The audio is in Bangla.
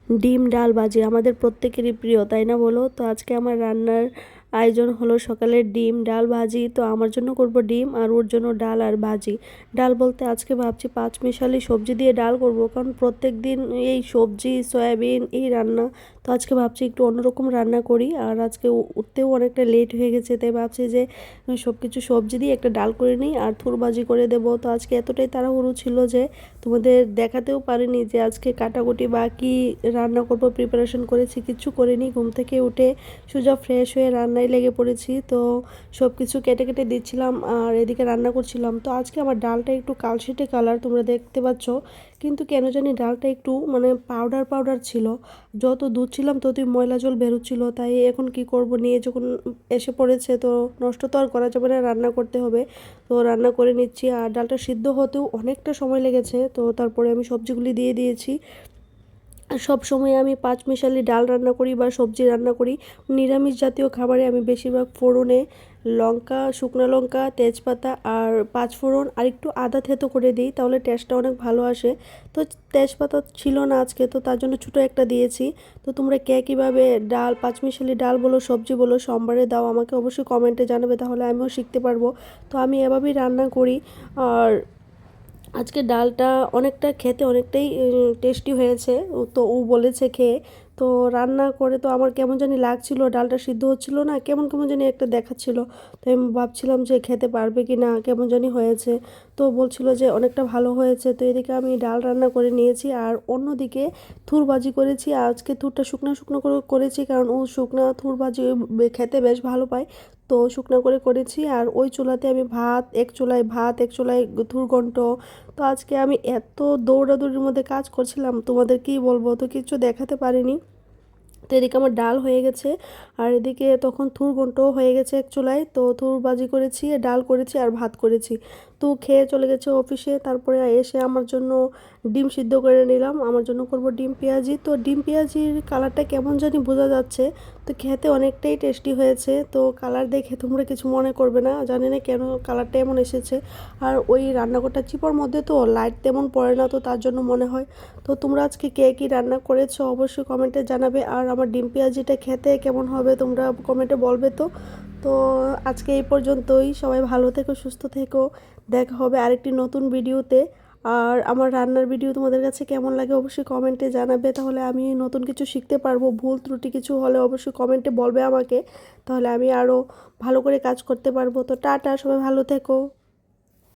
ডিম ডাল ভাজি আমাদের প্রত্যেকেরই প্রিয়, তাই না বলো? তো আজকে আমার রান্নার আয়োজন হলো সকালের ডিম ডাল ভাজি। তো আমার জন্য করব ডিম আর ওর জন্য ডাল আর ভাজি। ডাল বলতে আজকে ভাবছি পাঁচমিশালি সবজি দিয়ে ডাল করব, কারণ প্রত্যেক দিন এই সবজি সয়াবিন এই রান্না। তো আজকে ভাবছি একটু অন্যরকম রান্না করি, আর আজকে উঠতেও অনেকটা লেট হয়ে গেছে, তাই ভাবছি যে সব কিছু সবজি দিয়ে একটা ডাল করে নিই আর থুর ভাজি করে দেবো। তো আজকে এতটাই তাড়াহুড়ো ছিল যে তোমাদের দেখাতেও পারিনি যে আজকে কাটাকুটি বা কী রান্না করব, প্রিপারেশন করেছি কিচ্ছু করিনি। ঘুম থেকে উঠে সোজা ফ্রেশ হয়ে রান্নায় লেগে পড়েছি। তো সব কিছু কেটে কেটে দিচ্ছিলাম আর এদিকে রান্না করছিলাম। তো আজকে আমার ডালটা একটু কালশেটে কালার তোমরা দেখতে পাচ্ছ, কিন্তু কেন জানি ডালটা একটু মানে পাউডার পাউডার ছিল। যত দুধ ছিলাম ততই ময়লা জল বেরোচ্ছিল, তাই এখন কি করব, নিয়ে যখন এসে পড়েছে তো নষ্ট তো আর করা যাবে না, রান্না করতে হবে। তো রান্না করে নিচ্ছি, আর ডালটা সিদ্ধ হতেও অনেকটা সময় লেগেছে। তো তারপরে আমি সবজিগুলি দিয়ে দিয়েছি। আর সব সময় আমি পাঁচমিশালি ডাল রান্না করি বা সবজি রান্না করি, নিরামিষ জাতীয় খাবারে আমি বেশিরভাগ ফোড়নে লঙ্কা, শুকনো লঙ্কা, তেজপাতা আর পাঁচফোড়ন আর একটু আদা থেতো করে দিই, তাহলে টেস্টটা অনেক ভালো আসে। তো তেজপাতা ছিল না আজকে, তো তার জন্য ছোটো একটা দিয়েছি। তো তোমরা কে কীভাবে ডাল পাঁচমিশালি ডাল বলো সবজি বলো সোমবারে দাও, আমাকে অবশ্যই কমেন্টে জানাবে, তাহলে আমিও শিখতে পারবো। তো আমি এভাবেই রান্না করি। আর আজকে ডালটা অনেকটা খেতে অনেকটাই টেস্টি হয়েছে। তো ও বলেছে খেয়ে, তো রান্না করে তো আমার কেমন জানি লাগছিল, ডালটা সিদ্ধ হচ্ছিল না, কেমন কেমন জানি একটা দেখাচ্ছিল। তো আমি ভাবছিলাম যে খেতে পারবে কি না, কেমন জানি হয়েছে। তো বলছিল যে অনেকটা ভালো হয়েছে। তো এদিকে আমি ডাল রান্না করে নিয়েছি, আর অন্যদিকে থুর ভাজি করেছি। আজকে থুরটা শুকনো শুকনো করে করেছি, কারণ ও শুকনো থুর ভাজি খেতে বেশ ভালো পায়। তো শুকনো করে করেছি, আর ওই চুলাতে আমি ভাত এক চুলায়, থুর ঘন্ট। তো আজকে আমি এত দৌড়াদৌড়ির মধ্যে কাজ করছিলাম, তোমাদের কী বলবো, তো কিছু দেখাতে পারিনি। তো এদিকে আমার ডাল হয়ে গেছে, আর এদিকে তখন থুর ঘন্টও হয়ে গেছে এক চুলায়। তো থুর ভাজি করেছি, ডাল করেছি আর ভাত করেছি। তো খেয়ে চলে গেছে অফিসে। তারপরে এসে আমার জন্য ডিম সিদ্ধ করে নিলাম, আমার জন্য করব ডিম পেঁয়াজি। তো ডিম পেঁয়াজির কালারটা কেমন জানি বোঝা যাচ্ছে, তো খেতে অনেকটাই টেস্টি হয়েছে। তো কালার দেখে তোমরা কিছু মনে করবে না, জানি না কেন কালারটা এমন এসেছে। আর ওই রান্নাঘরটা চিপার মধ্যে তো লাইট তেমন পড়ে না, তো তার জন্য মনে হয়। তো তোমরা আজকে কে কী রান্না করেছো অবশ্যই কমেন্টে জানাবে, আর আমার ডিম পেঁয়াজিটা খেতে কেমন হবে তোমরা কমেন্টে বলবে। তো তো আজকে এই পর্যন্তই, সবাই ভালো থেকো সুস্থ থেকো, দেখা হবে আরেকটি নতুন ভিডিওতে। আর আমার রান্নার ভিডিও তোমাদের কাছে কেমন লাগে অবশ্যই কমেন্টে জানাবে, তাহলে আমি নতুন কিছু শিখতে পারবো। ভুল ত্রুটি কিছু হলে অবশ্যই কমেন্টে বলবে আমাকে, তাহলে আমি আরও ভালো করে কাজ করতে পারবো। তো টাটা, সবাই ভালো থেকো।